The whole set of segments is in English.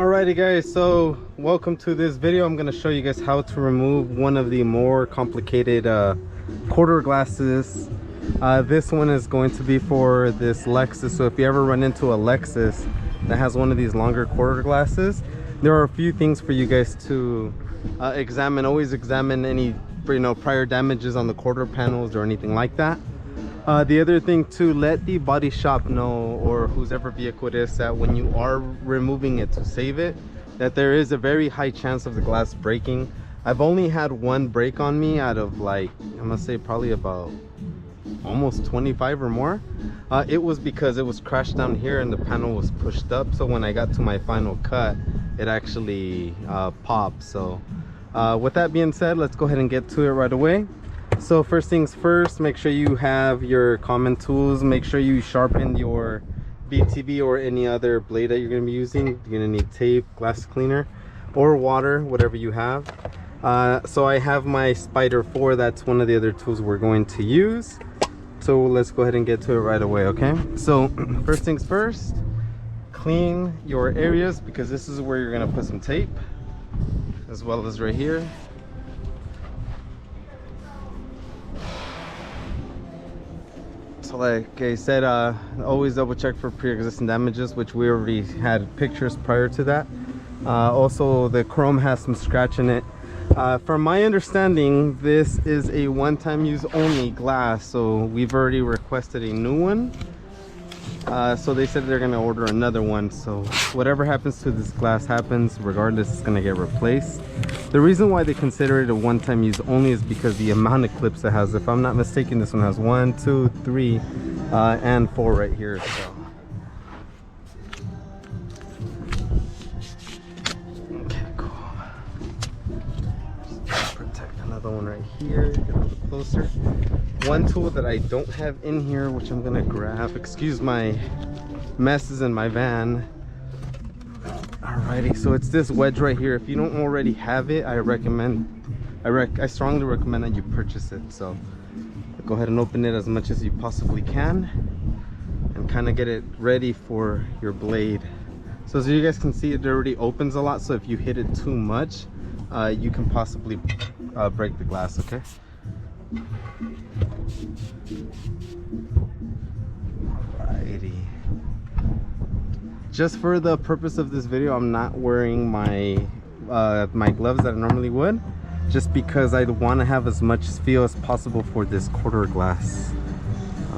Alrighty guys, so welcome to this video. I'm going to show you guys how to remove one of the more complicated quarter glasses. This one is going to be for this Lexus. So if you ever run into a Lexus that has one of these longer quarter glasses, there are a few things for you guys to examine. Always examine any prior damages on the quarter panels or anything like that. The other thing to let the body shop know, or whoever vehicle it is, that when you are removing it to save it, that there is a very high chance of the glass breaking. I've only had one break on me out of, like, I'm gonna say probably about almost 25 or more. It was because it was crashed down here and the panel was pushed up, so when I got to my final cut it actually popped. So with that being said, let's go ahead and get to it right away. So first things first, make sure you have your common tools. Make sure you sharpen your BTV or any other blade that you're going to be using. You're going to need tape, glass cleaner, or water, whatever you have. So I have my Spider 4. That's one of the other tools we're going to use. So let's go ahead and get to it right away, okay? So first things first, clean your areas, because this is where you're going to put some tape, as well as right here. So like I said, always double check for pre-existing damages, which we already had pictures prior to that. Also, the chrome has some scratch in it. From my understanding, this is a one-time use only glass, so we've already requested a new one. So they said they're going to order another one, so whatever happens to this glass happens regardless. It's going to get replaced. The reason why they consider it a one-time use only is because the amount of clips it has. If I'm not mistaken, this one has 1, 2, 3 and 4 right here. So okay, cool. Just protect another one right here. Get a little closer. One tool that I don't have in here, which I'm gonna grab, excuse my messes in my van. Alrighty, so it's this wedge right here. If you don't already have it, I strongly recommend that you purchase it. So go ahead and open it as much as you possibly can and kind of get it ready for your blade. So as you guys can see, it already opens a lot, so if you hit it too much, you can possibly break the glass, okay? Alrighty. Just for the purpose of this video, I'm not wearing my my gloves that I normally would, just because I want to have as much feel as possible for this quarter glass.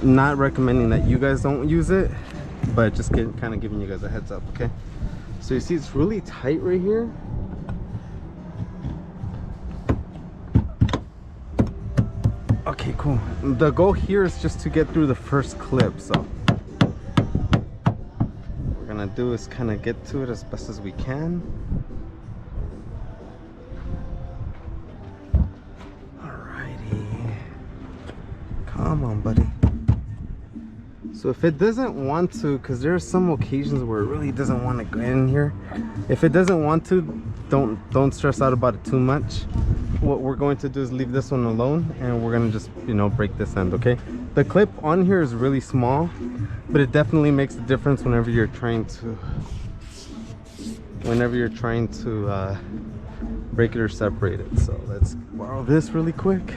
I'm not recommending that you guys don't use it, but just kind of giving you guys a heads up, okay? So you see it's really tight right here. Okay, cool. The goal here is just to get through the first clip, so what we're gonna do is kind of get to it as best as we can. Alrighty, come on, buddy. So if it doesn't want to, because there are some occasions where it really doesn't want to go in here, if it doesn't want to, don't stress out about it too much. What we're going to do is leave this one alone, and we're gonna just, you know, break this end, okay? The clip on here is really small, but it definitely makes a difference whenever you're trying to break it or separate it. So let's borrow this really quick.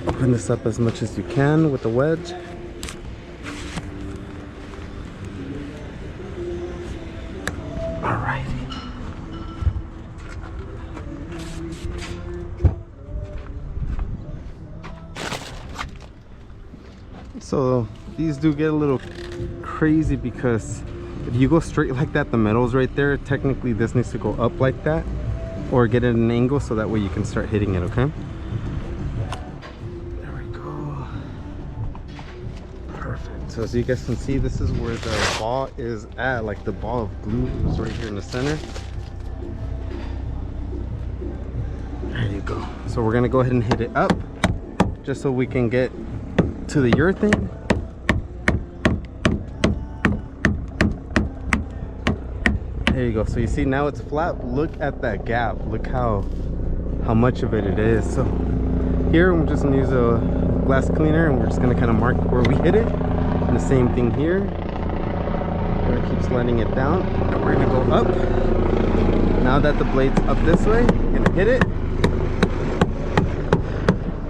Open this up as much as you can with the wedge. Alrighty. So these do get a little crazy, because if you go straight like that, the metal's right there. Technically this needs to go up like that, or get it at an angle so that way you can start hitting it, okay? There we go. Perfect. So as you guys can see, this is where the ball is at. Like the ball of glue is right here in the center. There you go. So we're gonna go ahead and hit it up just so we can get to the urethane. There you go. So you see now it's flat. Look at that gap. Look how much of it is. So here I'm just gonna use a glass cleaner, and we're just gonna kind of mark where we hit it, and the same thing here. We're gonna keep sliding it down. And we're gonna go up. Now that the blade's up this way, we're gonna hit it.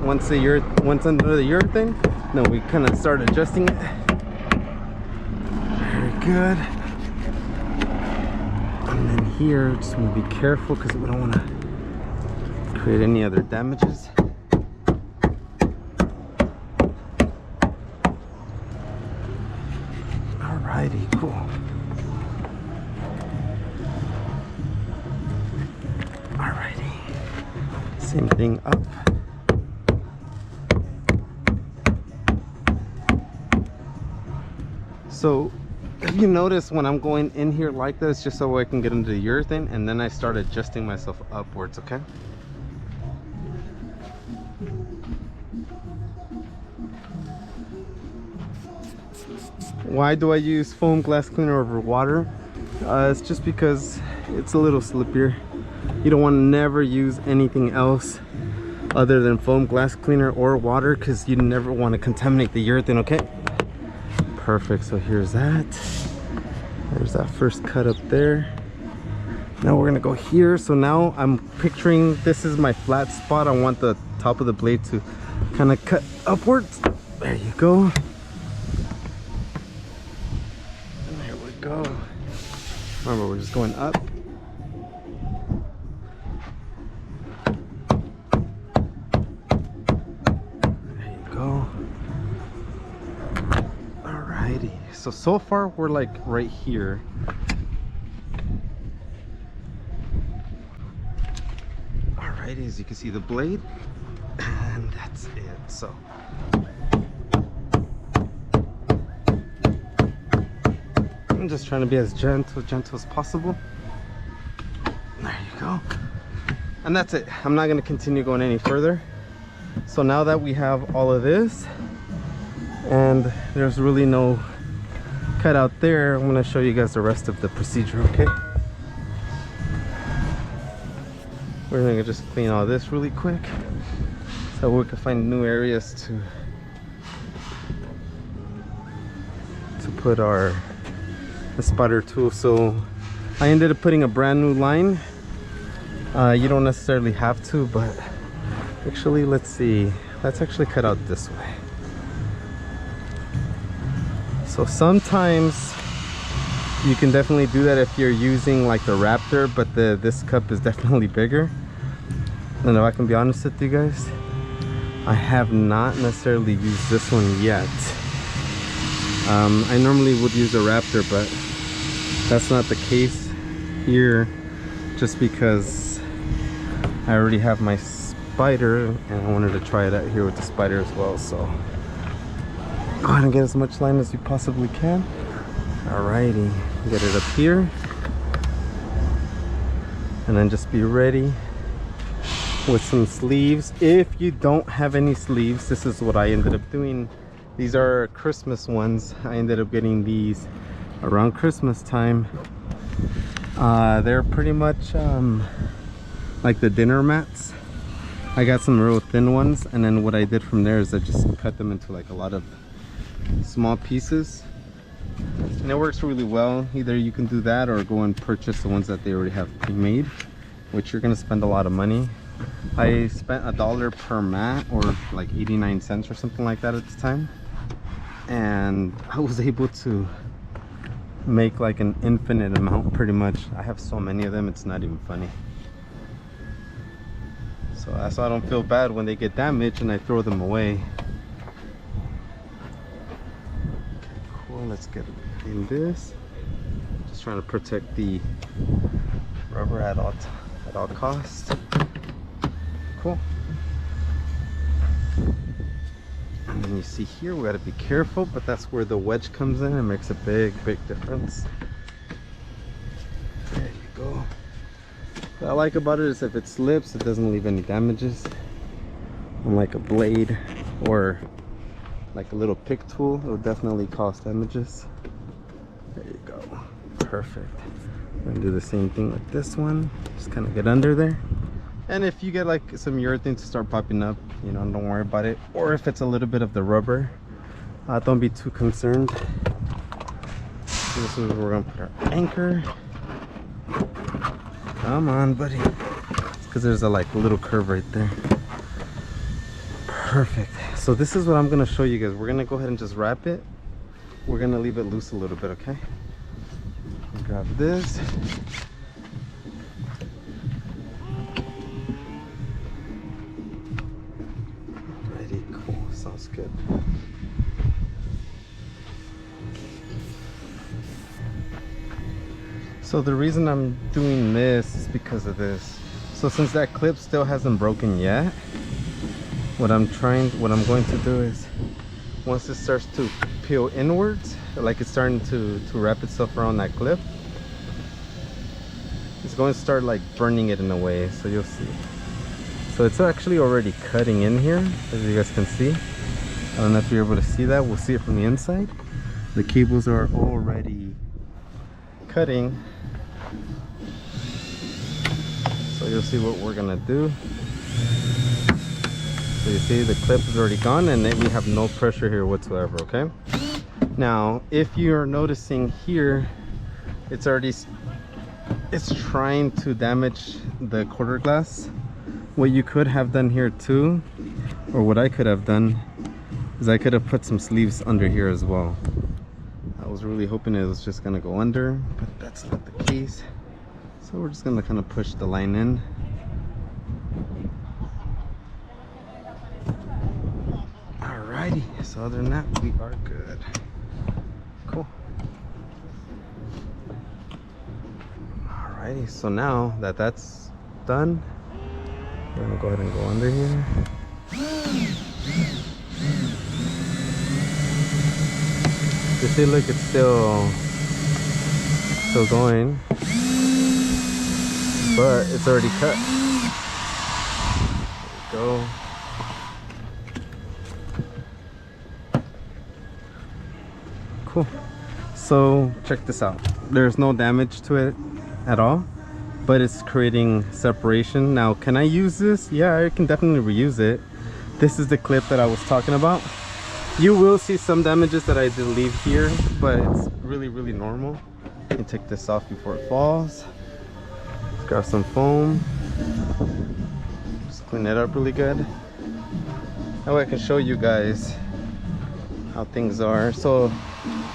Once under the urethane, then we kind of start adjusting it. Very good. And then here, just want to be careful because we don't want to create any other damages. Alrighty, cool. Alrighty, same thing up. So if you notice, when I'm going in here like this, just so I can get into the urethane, and then I start adjusting myself upwards, okay? Why do I use foam glass cleaner over water? It's just because it's a little slippier. You don't want to never use anything else other than foam glass cleaner or water, because you never want to contaminate the urethane, okay? Perfect. So here's that. There's that first cut up there. Now we're gonna go here. So now I'm picturing this is my flat spot. I want the top of the blade to kind of cut upwards. There you go. And there we go. Remember, we're just going up. There you go. So far we're like right here. Alrighty, as you can see the blade, and that's it. So I'm just trying to be as gentle as possible. There you go. And that's it. I'm not going to continue going any further. So now that we have all of this and there's really no cut out there, I'm going to show you guys the rest of the procedure, okay? We're going to just clean all this really quick so we can find new areas to put the spider tool. So I ended up putting a brand new line. You don't necessarily have to, but actually, let's see, let's actually cut out this way. So sometimes you can definitely do that if you're using like the Raptor, but this cup is definitely bigger. And if I can be honest with you guys, I have not necessarily used this one yet. I normally would use a Raptor, but that's not the case here, just because I already have my spider and I wanted to try it out here with the spider as well. So go ahead and get as much line as you possibly can. Alrighty, get it up here, and then just be ready with some sleeves. If you don't have any sleeves, this is what I ended up doing. These are Christmas ones. I ended up getting these around Christmas time. They're pretty much like the dinner mats. I got some real thin ones, and then what I did from there is I just cut them into like a lot of small pieces, and it works really well. Either you can do that or go and purchase the ones that they already have pre-made, which you're going to spend a lot of money. I spent $1 per mat, or like 89 cents or something like that at the time, and I was able to make like an infinite amount pretty much. I have so many of them, it's not even funny. So that's why I don't feel bad when they get damaged and I throw them away. Let's get in this. Just trying to protect the rubber at all costs. Cool. And then you see here, we got to be careful, but that's where the wedge comes in and makes a big difference. There you go. What I like about it is if it slips, it doesn't leave any damages. Unlike a blade or like a little pick tool, it would definitely cause damages. There you go. Perfect. I'm gonna do the same thing with this one. Just kind of get under there. And if you get like some urethane to start popping up, you know, don't worry about it. Or if it's a little bit of the rubber, don't be too concerned. This is where we're gonna put our anchor. Come on, buddy. It's because there's a little curve right there. Perfect. So this is what I'm gonna show you guys. We're gonna go ahead and just wrap it. We're gonna leave it loose a little bit, okay? Grab this. Alrighty, cool. Sounds good. So the reason I'm doing this is because of this. So since that clip still hasn't broken yet, what I'm going to do is, once it starts to peel inwards, like it's starting to wrap itself around that clip, it's going to start like burning it in a way. So you'll see. So it's actually already cutting in here, as you guys can see. I don't know if you're able to see that. We'll see it from the inside. The cables are already cutting. So you'll see what we're gonna do. So you see the clip is already gone, and then we have no pressure here whatsoever, okay? Now, if you're noticing here, it's trying to damage the quarter glass. What you could have done here too, or what I could have done, is I could have put some sleeves under here as well. I was really hoping it was just gonna go under, but that's not the case. So we're just gonna kind of push the line in. Alrighty, so other than that, we are good. Cool. Alrighty, so now that that's done, we're gonna go ahead and go under here. You see, look, it's still going, but it's already cut. There we go. Cool. So check this out. There's no damage to it at all, but it's creating separation. Now, can I use this? Yeah, I can definitely reuse it. This is the clip that I was talking about. You will see some damages that I did leave here, but it's really normal. You can take this off before it falls. Let's grab some foam. Just clean it up really good. That way I can show you guys how things are. So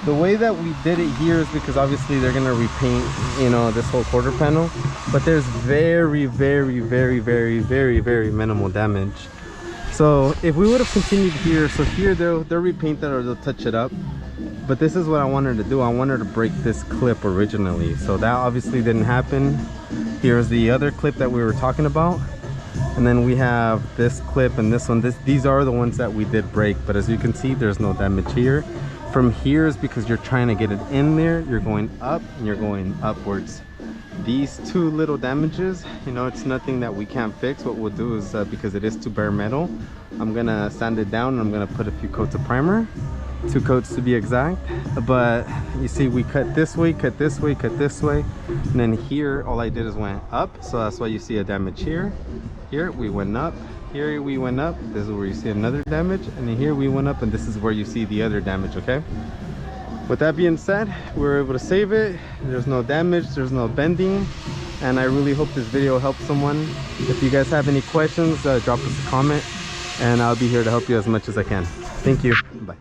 the way that we did it here is because obviously they're gonna repaint, you know, this whole quarter panel, but there's very minimal damage. So if we would have continued here, so here they'll repaint that or they'll touch it up, but this is what I wanted to do. I wanted to break this clip originally, so that obviously didn't happen. Here's the other clip that we were talking about, and then we have this clip and this one. These are the ones that we did break, but as you can see, there's no damage here. From here is because you're trying to get it in there, you're going up and you're going upwards. These two little damages, you know, it's nothing that we can't fix. What we'll do is, because it is too bare metal, I'm gonna sand it down and I'm gonna put a few coats of primer, 2 coats to be exact. But you see, we cut this way, cut this way, cut this way, and then here all I did is went up, so that's why you see a damage here. Here we went up, here we went up, this is where you see another damage, and then here we went up, and this is where you see the other damage, okay? With that being said, we were able to save it. There's no damage, there's no bending, and I really hope this video helped someone. If you guys have any questions, drop us a comment, and I'll be here to help you as much as I can. Thank you. Bye.